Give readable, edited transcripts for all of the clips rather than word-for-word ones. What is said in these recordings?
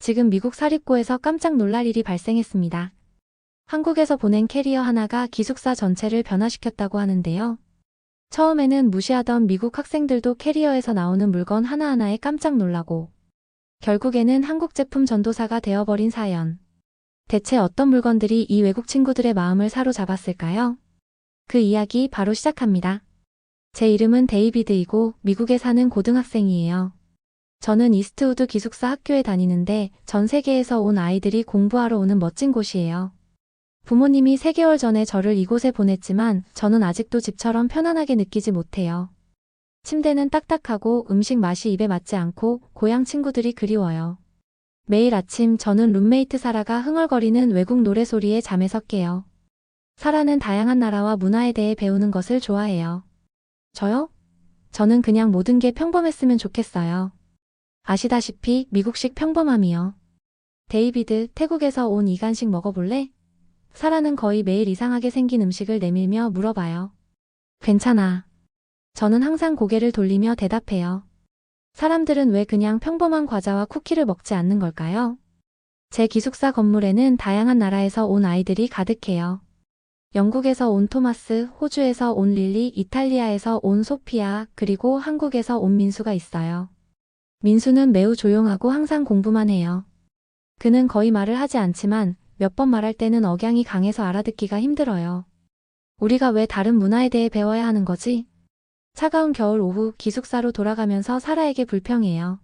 지금 미국 사립고에서 깜짝 놀랄 일이 발생했습니다. 한국에서 보낸 캐리어 하나가 기숙사 전체를 변화시켰다고 하는데요. 처음에는 무시하던 미국 학생들도 캐리어에서 나오는 물건 하나하나에 깜짝 놀라고 결국에는 한국 제품 전도사가 되어버린 사연. 대체 어떤 물건들이 이 외국 친구들의 마음을 사로잡았을까요? 그 이야기 바로 시작합니다. 제 이름은 데이비드이고 미국에 사는 고등학생이에요. 저는 이스트우드 기숙사 학교에 다니는데 전 세계에서 온 아이들이 공부하러 오는 멋진 곳이에요. 부모님이 3개월 전에 저를 이곳에 보냈지만 저는 아직도 집처럼 편안하게 느끼지 못해요. 침대는 딱딱하고 음식 맛이 입에 맞지 않고 고향 친구들이 그리워요. 매일 아침 저는 룸메이트 사라가 흥얼거리는 외국 노래소리에 잠에서 깨요. 사라는 다양한 나라와 문화에 대해 배우는 것을 좋아해요. 저요? 저는 그냥 모든 게 평범했으면 좋겠어요. 아시다시피 미국식 평범함이요. 데이비드, 태국에서 온 이간식 먹어볼래? 사라는 거의 매일 이상하게 생긴 음식을 내밀며 물어봐요. 괜찮아. 저는 항상 고개를 돌리며 대답해요. 사람들은 왜 그냥 평범한 과자와 쿠키를 먹지 않는 걸까요? 제 기숙사 건물에는 다양한 나라에서 온 아이들이 가득해요. 영국에서 온 토마스, 호주에서 온 릴리, 이탈리아에서 온 소피아, 그리고 한국에서 온 민수가 있어요. 민수는 매우 조용하고 항상 공부만 해요. 그는 거의 말을 하지 않지만 몇 번 말할 때는 억양이 강해서 알아듣기가 힘들어요. 우리가 왜 다른 문화에 대해 배워야 하는 거지? 차가운 겨울 오후 기숙사로 돌아가면서 사라에게 불평해요.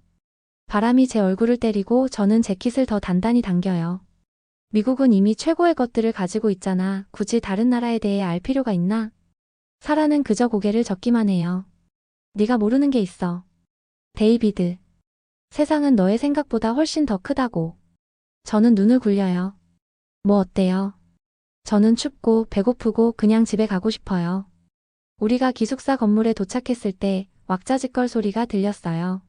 바람이 제 얼굴을 때리고 저는 재킷을 더 단단히 당겨요. 미국은 이미 최고의 것들을 가지고 있잖아. 굳이 다른 나라에 대해 알 필요가 있나? 사라는 그저 고개를 젓기만 해요. 네가 모르는 게 있어. 데이비드. 세상은 너의 생각보다 훨씬 더 크다고. 저는 눈을 굴려요. 뭐 어때요? 저는 춥고 배고프고 그냥 집에 가고 싶어요. 우리가 기숙사 건물에 도착했을 때 왁자지껄 소리가 들렸어요.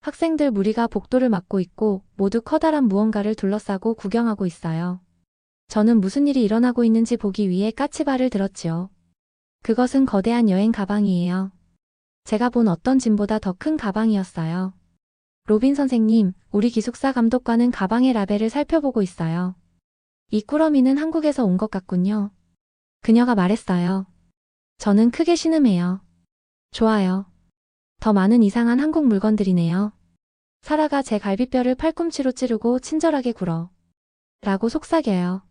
학생들 무리가 복도를 막고 있고 모두 커다란 무언가를 둘러싸고 구경하고 있어요. 저는 무슨 일이 일어나고 있는지 보기 위해 까치발을 들었지요. 그것은 거대한 여행 가방이에요. 제가 본 어떤 짐보다 더 큰 가방이었어요. 로빈 선생님, 우리 기숙사 감독관은 가방의 라벨을 살펴보고 있어요. 이 꾸러미는 한국에서 온 것 같군요. 그녀가 말했어요. 저는 크게 신음해요. 좋아요. 더 많은 이상한 한국 물건들이네요. 사라가 제 갈비뼈를 팔꿈치로 찌르고 친절하게 굴어. 라고 속삭여요.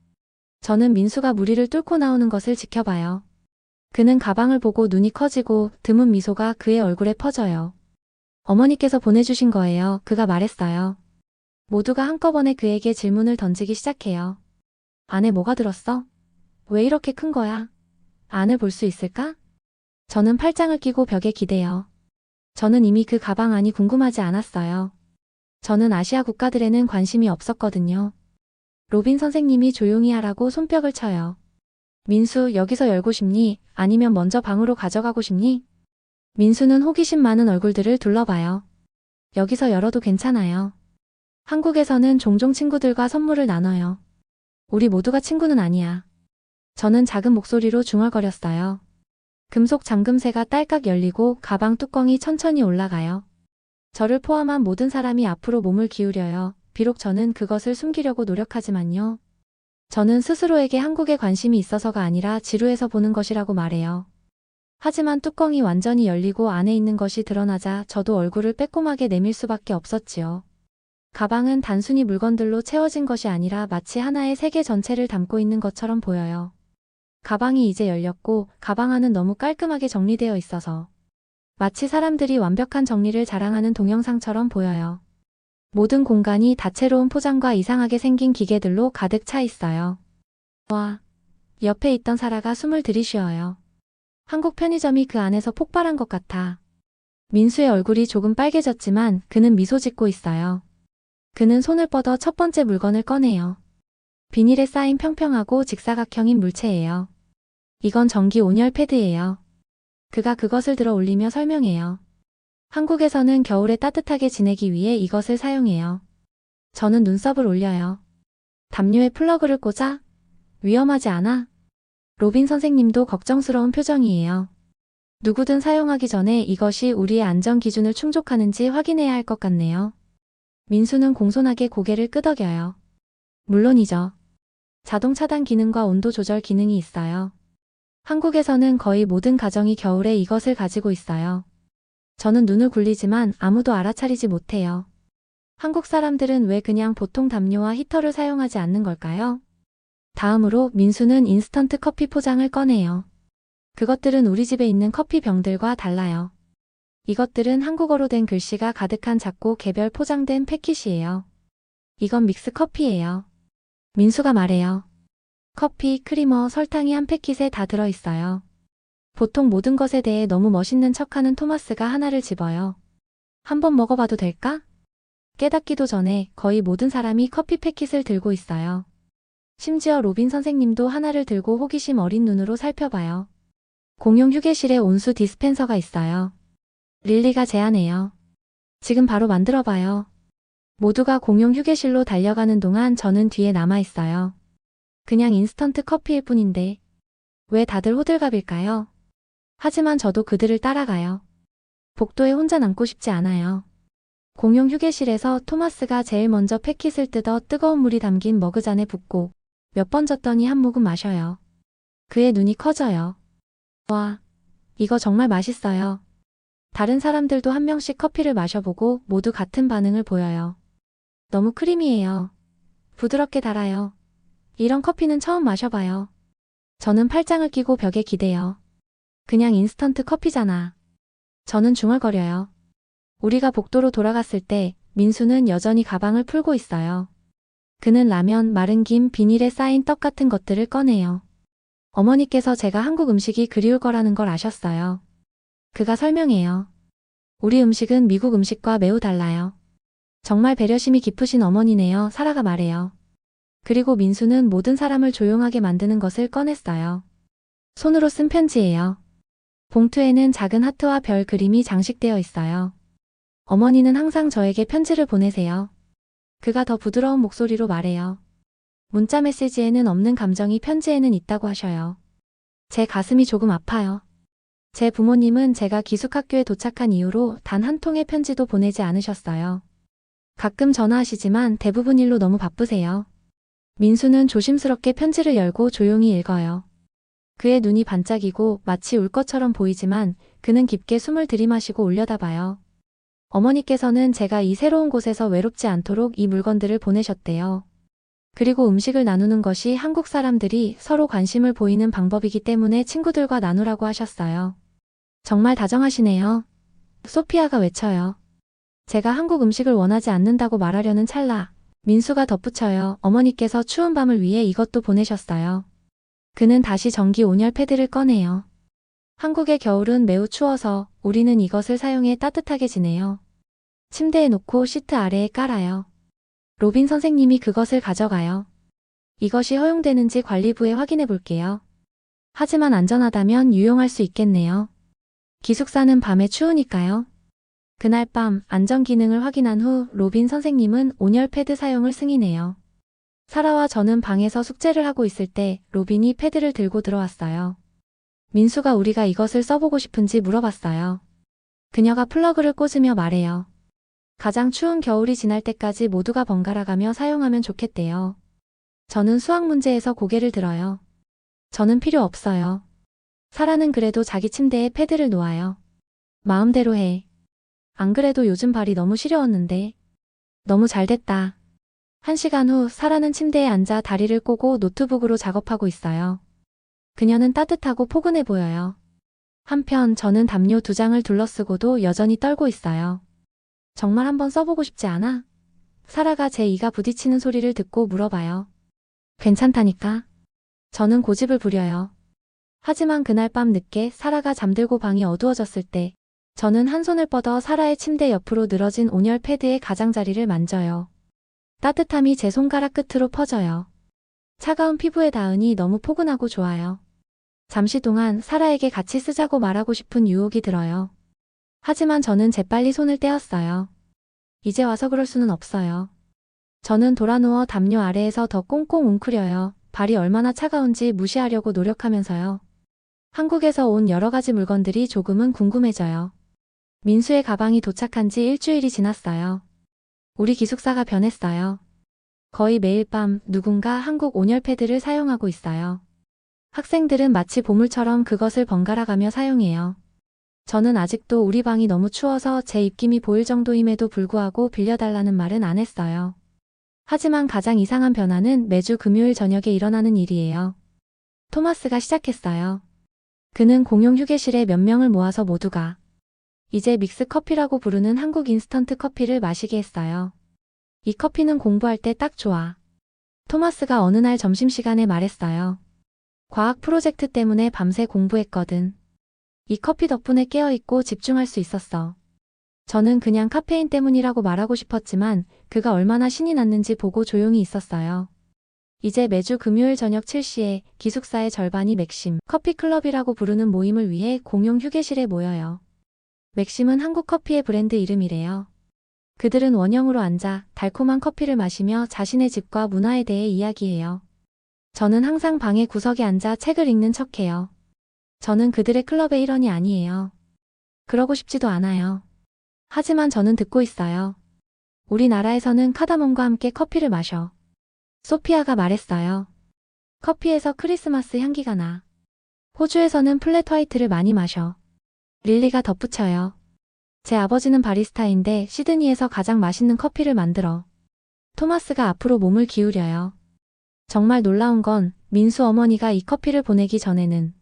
저는 민수가 무리를 뚫고 나오는 것을 지켜봐요. 그는 가방을 보고 눈이 커지고 드문 미소가 그의 얼굴에 퍼져요. 어머니께서 보내주신 거예요. 그가 말했어요. 모두가 한꺼번에 그에게 질문을 던지기 시작해요. 안에 뭐가 들었어? 왜 이렇게 큰 거야? 안을 볼 수 있을까? 저는 팔짱을 끼고 벽에 기대요. 저는 이미 그 가방 안이 궁금하지 않았어요. 저는 아시아 국가들에는 관심이 없었거든요. 로빈 선생님이 조용히 하라고 손뼉을 쳐요. 민수, 여기서 열고 싶니? 아니면 먼저 방으로 가져가고 싶니? 민수는 호기심 많은 얼굴들을 둘러봐요. 여기서 열어도 괜찮아요. 한국에서는 종종 친구들과 선물을 나눠요. 우리 모두가 친구는 아니야. 저는 작은 목소리로 중얼거렸어요. 금속 잠금새가 딸깍 열리고 가방 뚜껑이 천천히 올라가요. 저를 포함한 모든 사람이 앞으로 몸을 기울여요. 비록 저는 그것을 숨기려고 노력하지만요. 저는 스스로에게 한국에 관심이 있어서가 아니라 지루해서 보는 것이라고 말해요. 하지만 뚜껑이 완전히 열리고 안에 있는 것이 드러나자 저도 얼굴을 빼꼼하게 내밀 수밖에 없었지요. 가방은 단순히 물건들로 채워진 것이 아니라 마치 하나의 세계 전체를 담고 있는 것처럼 보여요. 가방이 이제 열렸고 가방 안은 너무 깔끔하게 정리되어 있어서 마치 사람들이 완벽한 정리를 자랑하는 동영상처럼 보여요. 모든 공간이 다채로운 포장과 이상하게 생긴 기계들로 가득 차 있어요. 와, 옆에 있던 사라가 숨을 들이쉬어요. 한국 편의점이 그 안에서 폭발한 것 같아. 민수의 얼굴이 조금 빨개졌지만 그는 미소 짓고 있어요. 그는 손을 뻗어 첫 번째 물건을 꺼내요. 비닐에 쌓인 평평하고 직사각형인 물체예요. 이건 전기 온열 패드예요. 그가 그것을 들어 올리며 설명해요. 한국에서는 겨울에 따뜻하게 지내기 위해 이것을 사용해요. 저는 눈썹을 올려요. 담요에 플러그를 꽂아? 위험하지 않아? 로빈 선생님도 걱정스러운 표정이에요. 누구든 사용하기 전에 이것이 우리의 안전 기준을 충족하는지 확인해야 할 것 같네요. 민수는 공손하게 고개를 끄덕여요. 물론이죠. 자동 차단 기능과 온도 조절 기능이 있어요. 한국에서는 거의 모든 가정이 겨울에 이것을 가지고 있어요. 저는 눈을 굴리지만 아무도 알아차리지 못해요. 한국 사람들은 왜 그냥 보통 담요와 히터를 사용하지 않는 걸까요? 다음으로 민수는 인스턴트 커피 포장을 꺼내요. 그것들은 우리 집에 있는 커피 병들과 달라요. 이것들은 한국어로 된 글씨가 가득한 작고 개별 포장된 패킷이에요. 이건 믹스 커피예요. 민수가 말해요. 커피, 크리머, 설탕이 한 패킷에 다 들어있어요. 보통 모든 것에 대해 너무 멋있는 척하는 토마스가 하나를 집어요. 한번 먹어봐도 될까? 깨닫기도 전에 거의 모든 사람이 커피 패킷을 들고 있어요. 심지어 로빈 선생님도 하나를 들고 호기심 어린 눈으로 살펴봐요. 공용 휴게실에 온수 디스펜서가 있어요. 릴리가 제안해요. 지금 바로 만들어봐요. 모두가 공용 휴게실로 달려가는 동안 저는 뒤에 남아있어요. 그냥 인스턴트 커피일 뿐인데 왜 다들 호들갑일까요? 하지만 저도 그들을 따라가요. 복도에 혼자 남고 싶지 않아요. 공용 휴게실에서 토마스가 제일 먼저 패킷을 뜯어 뜨거운 물이 담긴 머그잔에 붓고 몇 번 젓더니 한 모금 마셔요. 그의 눈이 커져요. 와, 이거 정말 맛있어요. 다른 사람들도 한 명씩 커피를 마셔보고 모두 같은 반응을 보여요. 너무 크리미해요. 부드럽게 달아요. 이런 커피는 처음 마셔봐요. 저는 팔짱을 끼고 벽에 기대요. 그냥 인스턴트 커피잖아. 저는 중얼거려요. 우리가 복도로 돌아갔을 때 민수는 여전히 가방을 풀고 있어요. 그는 라면, 마른 김, 비닐에 쌓인 떡 같은 것들을 꺼내요. 어머니께서 제가 한국 음식이 그리울 거라는 걸 아셨어요. 그가 설명해요. 우리 음식은 미국 음식과 매우 달라요. 정말 배려심이 깊으신 어머니네요. 사라가 말해요. 그리고 민수는 모든 사람을 조용하게 만드는 것을 꺼냈어요. 손으로 쓴 편지예요. 봉투에는 작은 하트와 별 그림이 장식되어 있어요. 어머니는 항상 저에게 편지를 보내세요. 그가 더 부드러운 목소리로 말해요. 문자 메시지에는 없는 감정이 편지에는 있다고 하셔요. 제 가슴이 조금 아파요. 제 부모님은 제가 기숙학교에 도착한 이후로 단 한 통의 편지도 보내지 않으셨어요. 가끔 전화하시지만 대부분 일로 너무 바쁘세요. 민수는 조심스럽게 편지를 열고 조용히 읽어요. 그의 눈이 반짝이고 마치 울 것처럼 보이지만 그는 깊게 숨을 들이마시고 올려다봐요. 어머니께서는 제가 이 새로운 곳에서 외롭지 않도록 이 물건들을 보내셨대요. 그리고 음식을 나누는 것이 한국 사람들이 서로 관심을 보이는 방법이기 때문에 친구들과 나누라고 하셨어요. 정말 다정하시네요. 소피아가 외쳐요. 제가 한국 음식을 원하지 않는다고 말하려는 찰나 민수가 덧붙여요. 어머니께서 추운 밤을 위해 이것도 보내셨어요. 그는 다시 전기 온열 패드를 꺼내요. 한국의 겨울은 매우 추워서 우리는 이것을 사용해 따뜻하게 지내요. 침대에 놓고 시트 아래에 깔아요. 로빈 선생님이 그것을 가져가요. 이것이 허용되는지 관리부에 확인해 볼게요. 하지만 안전하다면 유용할 수 있겠네요. 기숙사는 밤에 추우니까요. 그날 밤 안전 기능을 확인한 후 로빈 선생님은 온열 패드 사용을 승인해요. 사라와 저는 방에서 숙제를 하고 있을 때 로빈이 패드를 들고 들어왔어요. 민수가 우리가 이것을 써보고 싶은지 물어봤어요. 그녀가 플러그를 꽂으며 말해요. 가장 추운 겨울이 지날 때까지 모두가 번갈아가며 사용하면 좋겠대요. 저는 수학 문제에서 고개를 들어요. 저는 필요 없어요. 사라는 그래도 자기 침대에 패드를 놓아요. 마음대로 해. 안 그래도 요즘 발이 너무 시려웠는데. 너무 잘됐다. 1시간 후 사라는 침대에 앉아 다리를 꼬고 노트북으로 작업하고 있어요. 그녀는 따뜻하고 포근해 보여요. 한편 저는 담요 2장을 둘러쓰고도 여전히 떨고 있어요. 정말 한번 써보고 싶지 않아? 사라가 제 이가 부딪히는 소리를 듣고 물어봐요. 괜찮다니까? 저는 고집을 부려요. 하지만 그날 밤 늦게 사라가 잠들고 방이 어두워졌을 때 저는 한 손을 뻗어 사라의 침대 옆으로 늘어진 온열 패드의 가장자리를 만져요. 따뜻함이 제 손가락 끝으로 퍼져요. 차가운 피부에 닿으니 너무 포근하고 좋아요. 잠시 동안 사라에게 같이 쓰자고 말하고 싶은 유혹이 들어요. 하지만 저는 재빨리 손을 떼었어요. 이제 와서 그럴 수는 없어요. 저는 돌아누워 담요 아래에서 더 꽁꽁 웅크려요. 발이 얼마나 차가운지 무시하려고 노력하면서요. 한국에서 온 여러 가지 물건들이 조금은 궁금해져요. 민수의 가방이 도착한 지 일주일이 지났어요. 우리 기숙사가 변했어요. 거의 매일 밤 누군가 한국 온열 패드를 사용하고 있어요. 학생들은 마치 보물처럼 그것을 번갈아가며 사용해요. 저는 아직도 우리 방이 너무 추워서 제 입김이 보일 정도임에도 불구하고 빌려달라는 말은 안 했어요. 하지만 가장 이상한 변화는 매주 금요일 저녁에 일어나는 일이에요. 토마스가 시작했어요. 그는 공용 휴게실에 몇 명을 모아서 모두가 이제 믹스 커피라고 부르는 한국 인스턴트 커피를 마시게 했어요. 이 커피는 공부할 때 딱 좋아. 토마스가 어느 날 점심시간에 말했어요. 과학 프로젝트 때문에 밤새 공부했거든. 이 커피 덕분에 깨어있고 집중할 수 있었어. 저는 그냥 카페인 때문이라고 말하고 싶었지만 그가 얼마나 신이 났는지 보고 조용히 있었어요. 이제 매주 금요일 저녁 7시에 기숙사의 절반이 맥심 커피 클럽이라고 부르는 모임을 위해 공용 휴게실에 모여요. 맥심은 한국 커피의 브랜드 이름이래요. 그들은 원형으로 앉아 달콤한 커피를 마시며 자신의 집과 문화에 대해 이야기해요. 저는 항상 방의 구석에 앉아 책을 읽는 척해요. 저는 그들의 클럽의 일원이 아니에요. 그러고 싶지도 않아요. 하지만 저는 듣고 있어요. 우리나라에서는 카다몬과 함께 커피를 마셔. 소피아가 말했어요. 커피에서 크리스마스 향기가 나. 호주에서는 플랫 화이트를 많이 마셔. 릴리가 덧붙여요. 제 아버지는 바리스타인데 시드니에서 가장 맛있는 커피를 만들어. 토마스가 앞으로 몸을 기울여요. 정말 놀라운 건 민수 어머니가 이 커피를 보내기 전에는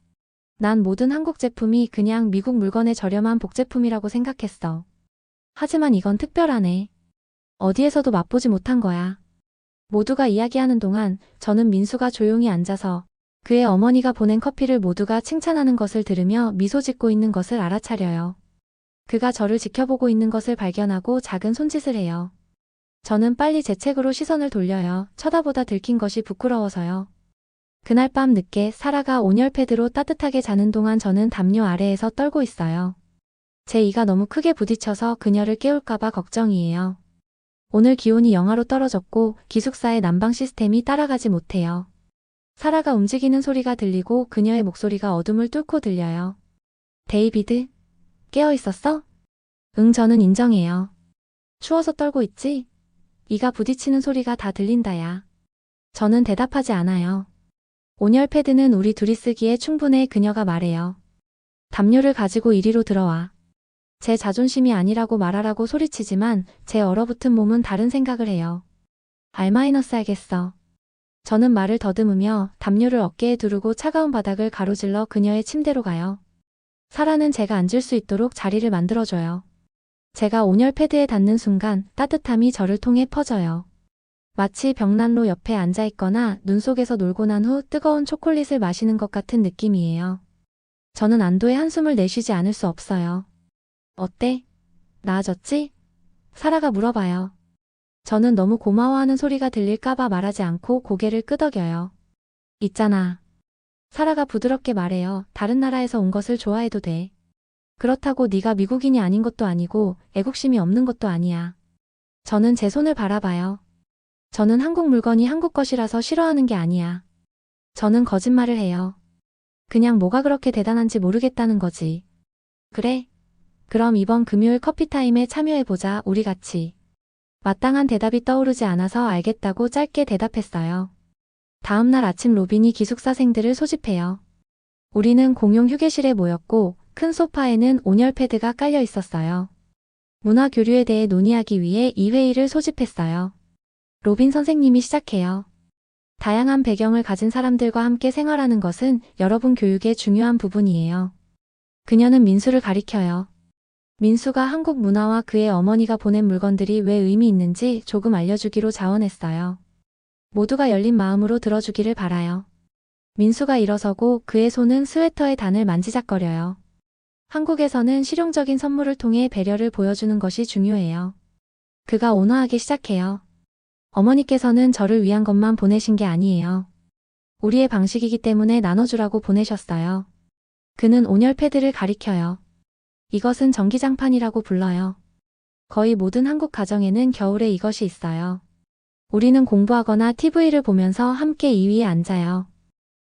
난 모든 한국 제품이 그냥 미국 물건의 저렴한 복제품이라고 생각했어. 하지만 이건 특별하네. 어디에서도 맛보지 못한 거야. 모두가 이야기하는 동안 저는 민수가 조용히 앉아서 그의 어머니가 보낸 커피를 모두가 칭찬하는 것을 들으며 미소 짓고 있는 것을 알아차려요. 그가 저를 지켜보고 있는 것을 발견하고 작은 손짓을 해요. 저는 빨리 제 책으로 시선을 돌려요. 쳐다보다 들킨 것이 부끄러워서요. 그날 밤 늦게 사라가 온열 패드로 따뜻하게 자는 동안 저는 담요 아래에서 떨고 있어요. 제 이가 너무 크게 부딪혀서 그녀를 깨울까봐 걱정이에요. 오늘 기온이 영하로 떨어졌고 기숙사의 난방 시스템이 따라가지 못해요. 사라가 움직이는 소리가 들리고 그녀의 목소리가 어둠을 뚫고 들려요. 데이비드? 깨어 있었어? 응, 저는 인정해요. 추워서 떨고 있지? 이가 부딪히는 소리가 다 들린다야. 저는 대답하지 않아요. 온열 패드는 우리 둘이 쓰기에 충분해. 그녀가 말해요. 담요를 가지고 이리로 들어와. 제 자존심이 아니라고 말하라고 소리치지만 제 얼어붙은 몸은 다른 생각을 해요. 알겠어. 저는 말을 더듬으며 담요를 어깨에 두르고 차가운 바닥을 가로질러 그녀의 침대로 가요. 사라는 제가 앉을 수 있도록 자리를 만들어줘요. 제가 온열 패드에 닿는 순간 따뜻함이 저를 통해 퍼져요. 마치 벽난로 옆에 앉아있거나 눈 속에서 놀고 난 후 뜨거운 초콜릿을 마시는 것 같은 느낌이에요. 저는 안도의 한숨을 내쉬지 않을 수 없어요. 어때? 나아졌지? 사라가 물어봐요. 저는 너무 고마워하는 소리가 들릴까봐 말하지 않고 고개를 끄덕여요. 있잖아. 사라가 부드럽게 말해요. 다른 나라에서 온 것을 좋아해도 돼. 그렇다고 네가 미국인이 아닌 것도 아니고 애국심이 없는 것도 아니야. 저는 제 손을 바라봐요. 저는 한국 물건이 한국 것이라서 싫어하는 게 아니야. 저는 거짓말을 해요. 그냥 뭐가 그렇게 대단한지 모르겠다는 거지. 그래? 그럼 이번 금요일 커피타임에 참여해보자. 우리 같이. 마땅한 대답이 떠오르지 않아서 알겠다고 짧게 대답했어요. 다음 날 아침 로빈이 기숙사생들을 소집해요. 우리는 공용 휴게실에 모였고 큰 소파에는 온열 패드가 깔려 있었어요. 문화 교류에 대해 논의하기 위해 이 회의를 소집했어요. 로빈 선생님이 시작해요. 다양한 배경을 가진 사람들과 함께 생활하는 것은 여러분 교육의 중요한 부분이에요. 그녀는 민수를 가리켜요. 민수가 한국 문화와 그의 어머니가 보낸 물건들이 왜 의미 있는지 조금 알려주기로 자원했어요. 모두가 열린 마음으로 들어주기를 바라요. 민수가 일어서고 그의 손은 스웨터의 단을 만지작거려요. 한국에서는 실용적인 선물을 통해 배려를 보여주는 것이 중요해요. 그가 온화하게 시작해요. 어머니께서는 저를 위한 것만 보내신 게 아니에요. 우리의 방식이기 때문에 나눠주라고 보내셨어요. 그는 온열 패드를 가리켜요. 이것은 전기장판이라고 불러요. 거의 모든 한국 가정에는 겨울에 이것이 있어요. 우리는 공부하거나 TV를 보면서 함께 이 위에 앉아요.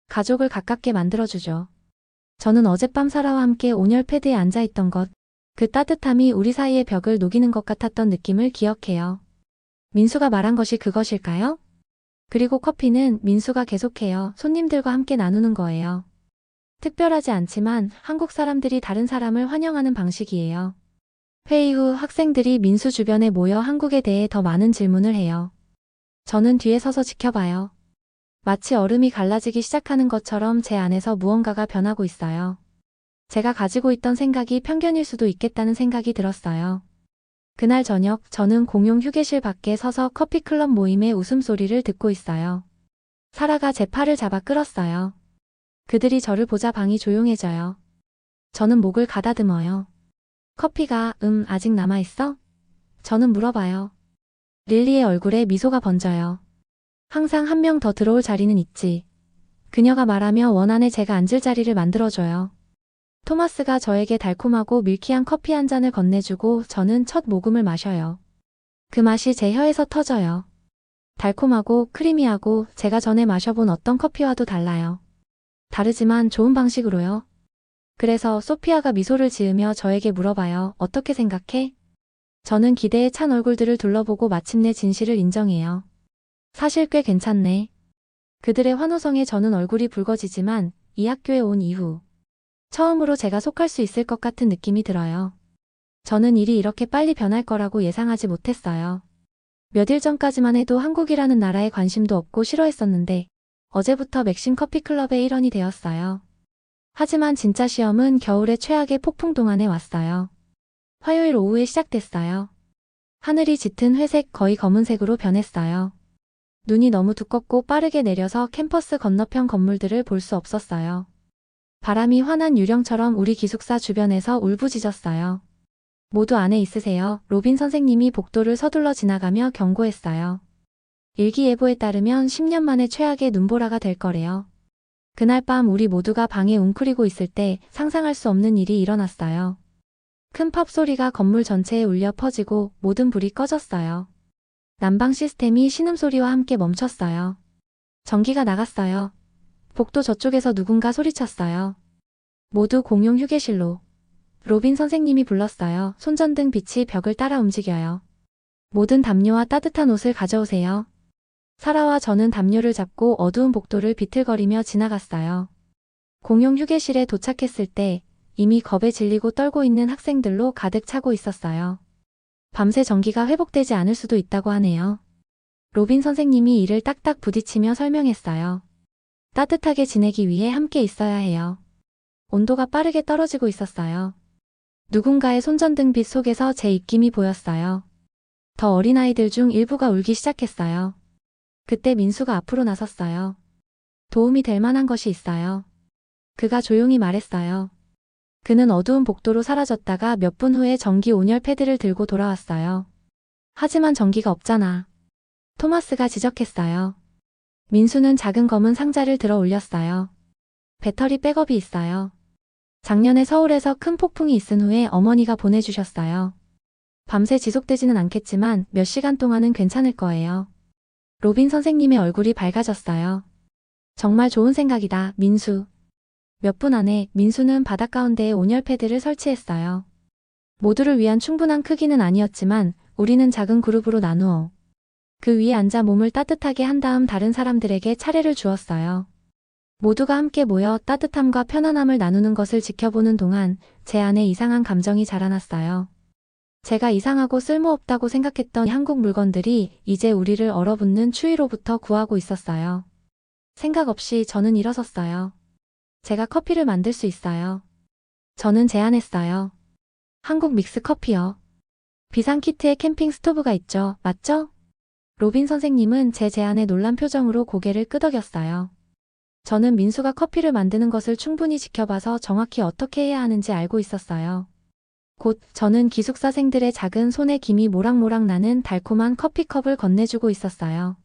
가족을 가깝게 만들어주죠. 저는 어젯밤 사라와 함께 온열 패드에 앉아있던 것, 그 따뜻함이 우리 사이의 벽을 녹이는 것 같았던 느낌을 기억해요. 민수가 말한 것이 그것일까요? 그리고 커피는 민수가 계속해요. 손님들과 함께 나누는 거예요. 특별하지 않지만 한국 사람들이 다른 사람을 환영하는 방식이에요. 회의 후 학생들이 민수 주변에 모여 한국에 대해 더 많은 질문을 해요. 저는 뒤에 서서 지켜봐요. 마치 얼음이 갈라지기 시작하는 것처럼 제 안에서 무언가가 변하고 있어요. 제가 가지고 있던 생각이 편견일 수도 있겠다는 생각이 들었어요. 그날 저녁 저는 공용 휴게실 밖에 서서 커피클럽 모임의 웃음소리를 듣고 있어요. 사라가 제 팔을 잡아 끌었어요. 그들이 저를 보자 방이 조용해져요. 저는 목을 가다듬어요. 커피가 아직 남아있어? 저는 물어봐요. 릴리의 얼굴에 미소가 번져요. 항상 한 명 더 들어올 자리는 있지. 그녀가 말하며 원안에 제가 앉을 자리를 만들어줘요. 토마스가 저에게 달콤하고 밀키한 커피 한 잔을 건네주고 저는 첫 모금을 마셔요. 그 맛이 제 혀에서 터져요. 달콤하고 크리미하고 제가 전에 마셔본 어떤 커피와도 달라요. 다르지만 좋은 방식으로요. 그래서 소피아가 미소를 지으며 저에게 물어봐요. 어떻게 생각해? 저는 기대에 찬 얼굴들을 둘러보고 마침내 진실을 인정해요. 사실 꽤 괜찮네. 그들의 환호성에 저는 얼굴이 붉어지지만 이 학교에 온 이후 처음으로 제가 속할 수 있을 것 같은 느낌이 들어요. 저는 일이 이렇게 빨리 변할 거라고 예상하지 못했어요. 몇 일 전까지만 해도 한국이라는 나라에 관심도 없고 싫어했었는데 어제부터 맥심 커피클럽의 일원이 되었어요. 하지만 진짜 시험은 겨울의 최악의 폭풍 동안에 왔어요. 화요일 오후에 시작됐어요. 하늘이 짙은 회색 거의 검은색으로 변했어요. 눈이 너무 두껍고 빠르게 내려서 캠퍼스 건너편 건물들을 볼 수 없었어요. 바람이 환한 유령처럼 우리 기숙사 주변에서 울부짖었어요. 모두 안에 있으세요. 로빈 선생님이 복도를 서둘러 지나가며 경고했어요. 일기예보에 따르면 10년 만에 최악의 눈보라가 될 거래요. 그날 밤 우리 모두가 방에 웅크리고 있을 때 상상할 수 없는 일이 일어났어요. 큰 팝 소리가 건물 전체에 울려 퍼지고 모든 불이 꺼졌어요. 난방 시스템이 신음소리와 함께 멈췄어요. 전기가 나갔어요. 복도 저쪽에서 누군가 소리쳤어요. 모두 공용 휴게실로. 로빈 선생님이 불렀어요. 손전등 빛이 벽을 따라 움직여요. 모든 담요와 따뜻한 옷을 가져오세요. 사라와 저는 담요를 잡고 어두운 복도를 비틀거리며 지나갔어요. 공용 휴게실에 도착했을 때 이미 겁에 질리고 떨고 있는 학생들로 가득 차고 있었어요. 밤새 전기가 회복되지 않을 수도 있다고 하네요. 로빈 선생님이 이를 딱딱 부딪히며 설명했어요. 따뜻하게 지내기 위해 함께 있어야 해요. 온도가 빠르게 떨어지고 있었어요. 누군가의 손전등빛 속에서 제 입김이 보였어요. 더 어린아이들 중 일부가 울기 시작했어요. 그때 민수가 앞으로 나섰어요. 도움이 될 만한 것이 있어요. 그가 조용히 말했어요. 그는 어두운 복도로 사라졌다가 몇 분 후에 전기 온열 패드를 들고 돌아왔어요. 하지만 전기가 없잖아. 토마스가 지적했어요. 민수는 작은 검은 상자를 들어 올렸어요. 배터리 백업이 있어요. 작년에 서울에서 큰 폭풍이 있은 후에 어머니가 보내주셨어요. 밤새 지속되지는 않겠지만 몇 시간 동안은 괜찮을 거예요. 로빈 선생님의 얼굴이 밝아졌어요. 정말 좋은 생각이다, 민수. 몇 분 안에 민수는 바닥 가운데에 온열 패드를 설치했어요. 모두를 위한 충분한 크기는 아니었지만 우리는 작은 그룹으로 나누어 그 위에 앉아 몸을 따뜻하게 한 다음 다른 사람들에게 차례를 주었어요. 모두가 함께 모여 따뜻함과 편안함을 나누는 것을 지켜보는 동안 제 안에 이상한 감정이 자라났어요. 제가 이상하고 쓸모없다고 생각했던 한국 물건들이 이제 우리를 얼어붙는 추위로부터 구하고 있었어요. 생각 없이 저는 일어섰어요. 제가 커피를 만들 수 있어요. 저는 제안했어요. 한국 믹스 커피요. 비상키트에 캠핑 스토브가 있죠, 맞죠? 로빈 선생님은 제 제안에 놀란 표정으로 고개를 끄덕였어요. 저는 민수가 커피를 만드는 것을 충분히 지켜봐서 정확히 어떻게 해야 하는지 알고 있었어요. 곧 저는 기숙사생들의 작은 손에 김이 모락모락 나는 달콤한 커피컵을 건네주고 있었어요.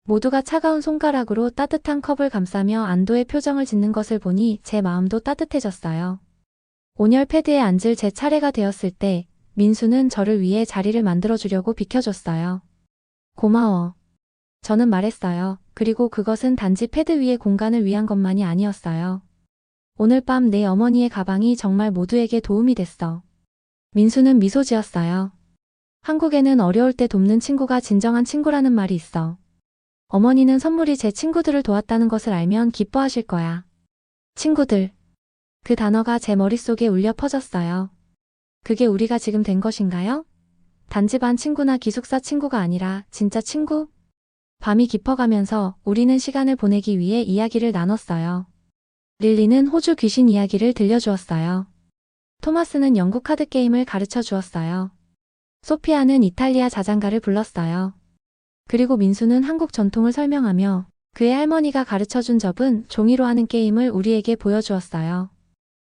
모두가 차가운 손가락으로 따뜻한 컵을 감싸며 안도의 표정을 짓는 것을 보니 제 마음도 따뜻해졌어요. 온열 패드에 앉을 제 차례가 되었을 때 민수는 저를 위해 자리를 만들어주려고 비켜줬어요. 고마워. 저는 말했어요. 그리고 그것은 단지 패드 위의 공간을 위한 것만이 아니었어요. 오늘 밤 내 어머니의 가방이 정말 모두에게 도움이 됐어. 민수는 미소 지었어요. 한국에는 어려울 때 돕는 친구가 진정한 친구라는 말이 있어. 어머니는 선물이 제 친구들을 도왔다는 것을 알면 기뻐하실 거야. 친구들. 그 단어가 제 머릿속에 울려 퍼졌어요. 그게 우리가 지금 된 것인가요? 단지반 친구나 기숙사 친구가 아니라 진짜 친구? 밤이 깊어가면서 우리는 시간을 보내기 위해 이야기를 나눴어요. 릴리는 호주 귀신 이야기를 들려주었어요. 토마스는 영국 카드게임을 가르쳐 주었어요. 소피아는 이탈리아 자장가를 불렀어요. 그리고 민수는 한국 전통을 설명하며 그의 할머니가 가르쳐준 접은 종이로 하는 게임을 우리에게 보여주었어요.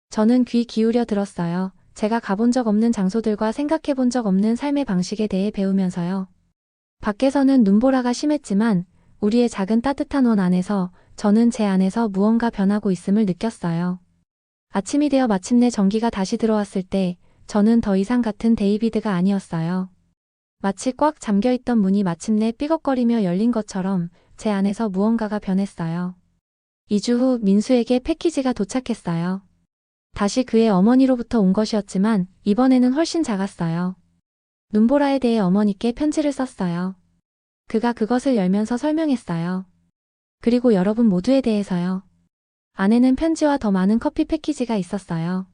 저는 귀 기울여 들었어요. 제가 가본 적 없는 장소들과 생각해 본 적 없는 삶의 방식에 대해 배우면서요. 밖에서는 눈보라가 심했지만 우리의 작은 따뜻한 원 안에서 저는 제 안에서 무언가 변하고 있음을 느꼈어요. 아침이 되어 마침내 전기가 다시 들어왔을 때 저는 더 이상 같은 데이비드가 아니었어요. 마치 꽉 잠겨있던 문이 마침내 삐걱거리며 열린 것처럼 제 안에서 무언가가 변했어요. 2주 후 민수에게 패키지가 도착했어요. 다시 그의 어머니로부터 온 것이었지만 이번에는 훨씬 작았어요. 눈보라에 대해 어머니께 편지를 썼어요. 그가 그것을 열면서 설명했어요. 그리고 여러분 모두에 대해서요. 안에는 편지와 더 많은 커피 패키지가 있었어요.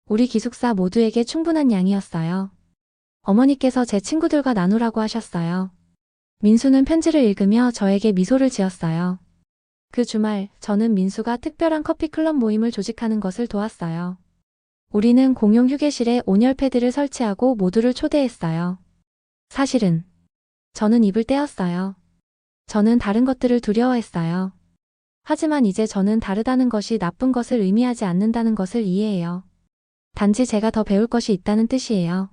우리 기숙사 모두에게 충분한 양이었어요. 어머니께서 제 친구들과 나누라고 하셨어요. 민수는 편지를 읽으며 저에게 미소를 지었어요. 그 주말 저는 민수가 특별한 커피 클럽 모임을 조직하는 것을 도왔어요. 우리는 공용 휴게실에 온열 패드를 설치하고 모두를 초대했어요. 사실은 저는 입을 떼었어요. 저는 다른 것들을 두려워했어요. 하지만 이제 저는 다르다는 것이 나쁜 것을 의미하지 않는다는 것을 이해해요. 단지 제가 더 배울 것이 있다는 뜻이에요.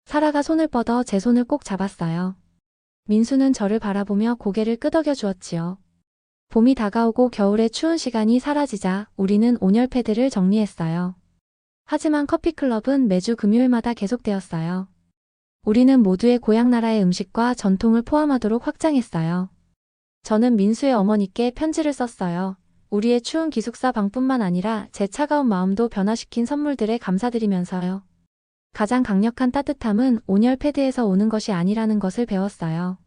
사라가 손을 뻗어 제 손을 꼭 잡았어요. 민수는 저를 바라보며 고개를 끄덕여 주었지요. 봄이 다가오고 겨울의 추운 시간이 사라지자 우리는 온열 패드를 정리했어요. 하지만 커피클럽은 매주 금요일마다 계속되었어요. 우리는 모두의 고향 나라의 음식과 전통을 포함하도록 확장했어요. 저는 민수의 어머니께 편지를 썼어요. 우리의 추운 기숙사 방뿐만 아니라 제 차가운 마음도 변화시킨 선물들에 감사드리면서요. 가장 강력한 따뜻함은 온열 패드에서 오는 것이 아니라는 것을 배웠어요.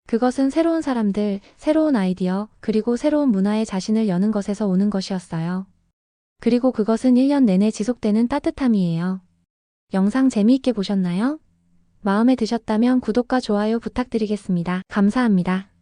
그것은 새로운 사람들, 새로운 아이디어, 그리고 새로운 문화에 자신을 여는 것에서 오는 것이었어요. 그리고 그것은 1년 내내 지속되는 따뜻함이에요. 영상 재미있게 보셨나요? 마음에 드셨다면 구독과 좋아요 부탁드리겠습니다. 감사합니다.